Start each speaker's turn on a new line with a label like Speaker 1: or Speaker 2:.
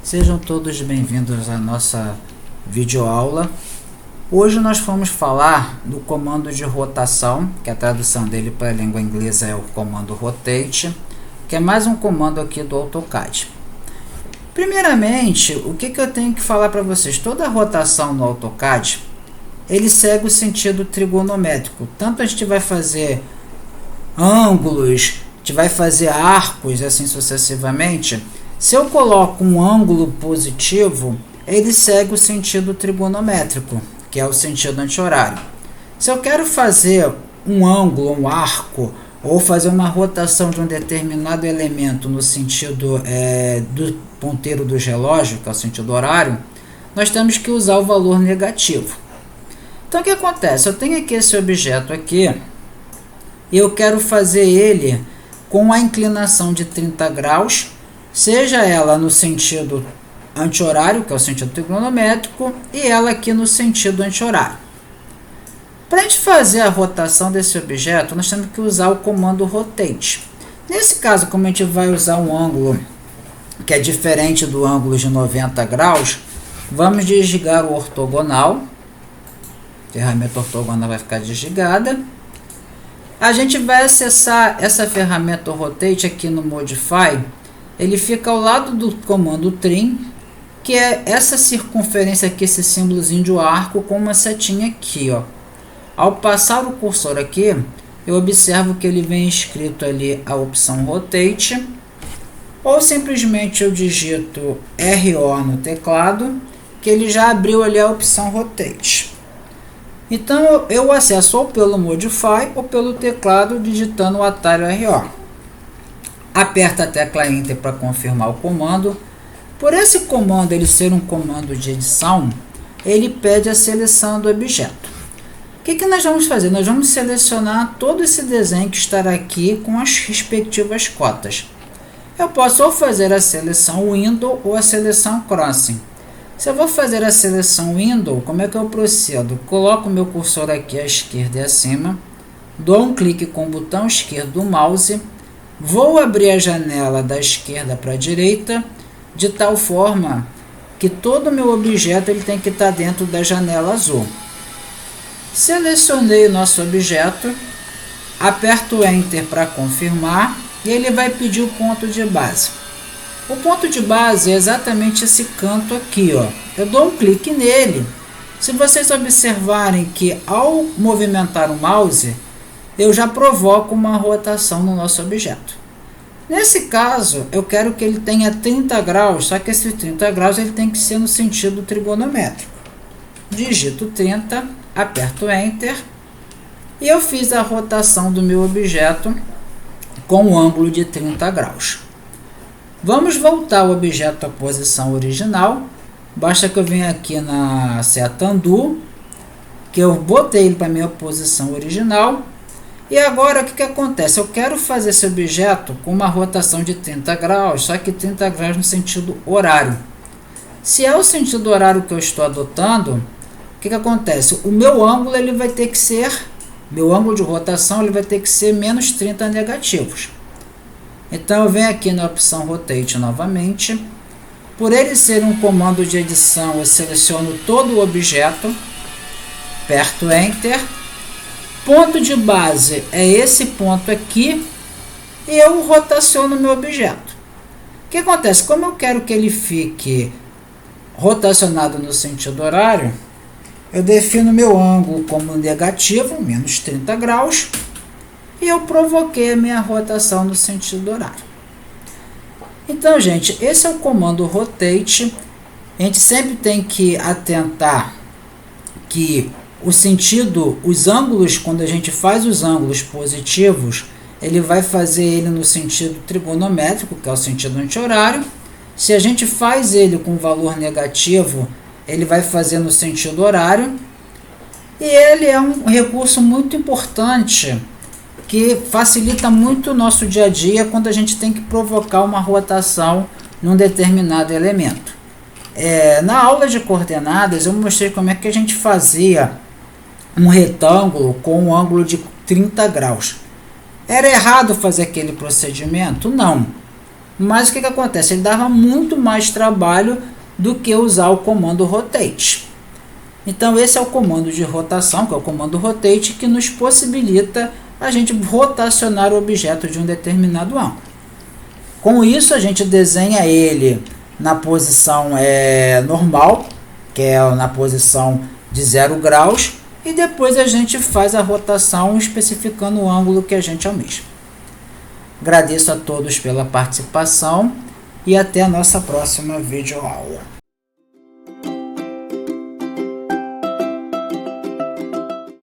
Speaker 1: Sejam todos bem-vindos à nossa videoaula. Hoje nós vamos falar do comando de rotação, que a tradução dele para a língua inglesa é o comando rotate, que é mais um comando aqui do AutoCAD. Primeiramente, o que eu tenho que falar para vocês? Toda a rotação no AutoCAD, ele segue o sentido trigonométrico. Tanto a gente vai fazer ângulos, a gente vai fazer arcos, assim sucessivamente. Se eu coloco um ângulo positivo, ele segue o sentido trigonométrico, que é o sentido anti-horário. Se eu quero fazer um ângulo, um arco, ou fazer uma rotação de um determinado elemento no sentido do ponteiro do relógio, que é o sentido horário, nós temos que usar o valor negativo. Então o que acontece? Eu tenho aqui esse objeto aqui, e eu quero fazer ele com a inclinação de 30 graus, seja ela no sentido anti-horário, que é o sentido trigonométrico, e ela aqui no sentido anti-horário. Para a gente fazer a rotação desse objeto, nós temos que usar o comando rotate. Nesse caso, como a gente vai usar um ângulo que é diferente do ângulo de 90 graus, vamos desligar o ortogonal. A ferramenta ortogonal vai ficar desligada. A gente vai acessar essa ferramenta rotate aqui no Modify. Ele fica ao lado do comando trim, que é essa circunferência aqui, esse símbolozinho de arco com uma setinha aqui, ó. Ao passar o cursor aqui, eu observo que ele vem escrito ali a opção rotate, ou simplesmente eu digito RO no teclado, que ele já abriu ali a opção rotate. Então eu acesso ou pelo Modify ou pelo teclado digitando o atalho RO. Aperta a tecla Enter para confirmar o comando. Por esse comando ele ser um comando de edição, ele pede a seleção do objeto. O que nós vamos fazer? Nós vamos selecionar todo esse desenho que estará aqui com as respectivas cotas. Eu posso ou fazer a seleção Window ou a seleção Crossing. Se eu vou fazer a seleção Window, como é que eu procedo? Coloco o meu cursor aqui à esquerda e acima, dou um clique com o botão esquerdo do mouse, vou abrir a janela da esquerda para a direita, de tal forma que todo o meu objeto ele tem que estar dentro da janela azul. Selecionei o nosso objeto, aperto Enter para confirmar e ele vai pedir o ponto de base. O ponto de base é exatamente esse canto aqui, ó. Eu dou um clique nele. Se vocês observarem que ao movimentar o mouse, eu já provoco uma rotação no nosso objeto. Nesse caso, eu quero que ele tenha 30 graus, só que esse 30 graus ele tem que ser no sentido trigonométrico. Digito 30, aperto Enter e eu fiz a rotação do meu objeto com um ângulo de 30 graus. Vamos voltar o objeto à posição original. Basta que eu venha aqui na seta Undo, que eu botei ele para a minha posição original. E agora o que acontece? Eu quero fazer esse objeto com uma rotação de 30 graus, só que 30 graus no sentido horário. Se é o sentido horário que eu estou adotando, o que acontece? O meu ângulo ele vai ter que ser, meu ângulo de rotação ele vai ter que ser menos 30 negativos. Então eu venho aqui na opção Rotate novamente. Por ele ser um comando de edição, eu seleciono todo o objeto, aperto Enter. Ponto de base é esse ponto aqui e eu rotaciono o meu objeto. O que acontece? Como eu quero que ele fique rotacionado no sentido horário, eu defino meu ângulo como negativo, menos 30 graus, e eu provoquei a minha rotação no sentido horário. Então, gente, esse é o comando rotate. A gente sempre tem que atentar que o sentido, os ângulos, quando a gente faz os ângulos positivos, ele vai fazer ele no sentido trigonométrico, que é o sentido anti-horário. Se a gente faz ele com valor negativo, ele vai fazer no sentido horário. E ele é um recurso muito importante que facilita muito o nosso dia a dia quando a gente tem que provocar uma rotação num determinado elemento. Na aula de coordenadas eu mostrei como é que a gente fazia um retângulo com um ângulo de 30 graus. Era errado fazer aquele procedimento? Não. Mas o que acontece? Ele dava muito mais trabalho do que usar o comando rotate. Então esse é o comando de rotação, que é o comando rotate, que nos possibilita a gente rotacionar o objeto de um determinado ângulo. Com isso a gente desenha ele na posição normal, que é na posição de 0 graus, e depois a gente faz a rotação especificando o ângulo que a gente almeja. Agradeço a todos pela participação e até a nossa próxima videoaula.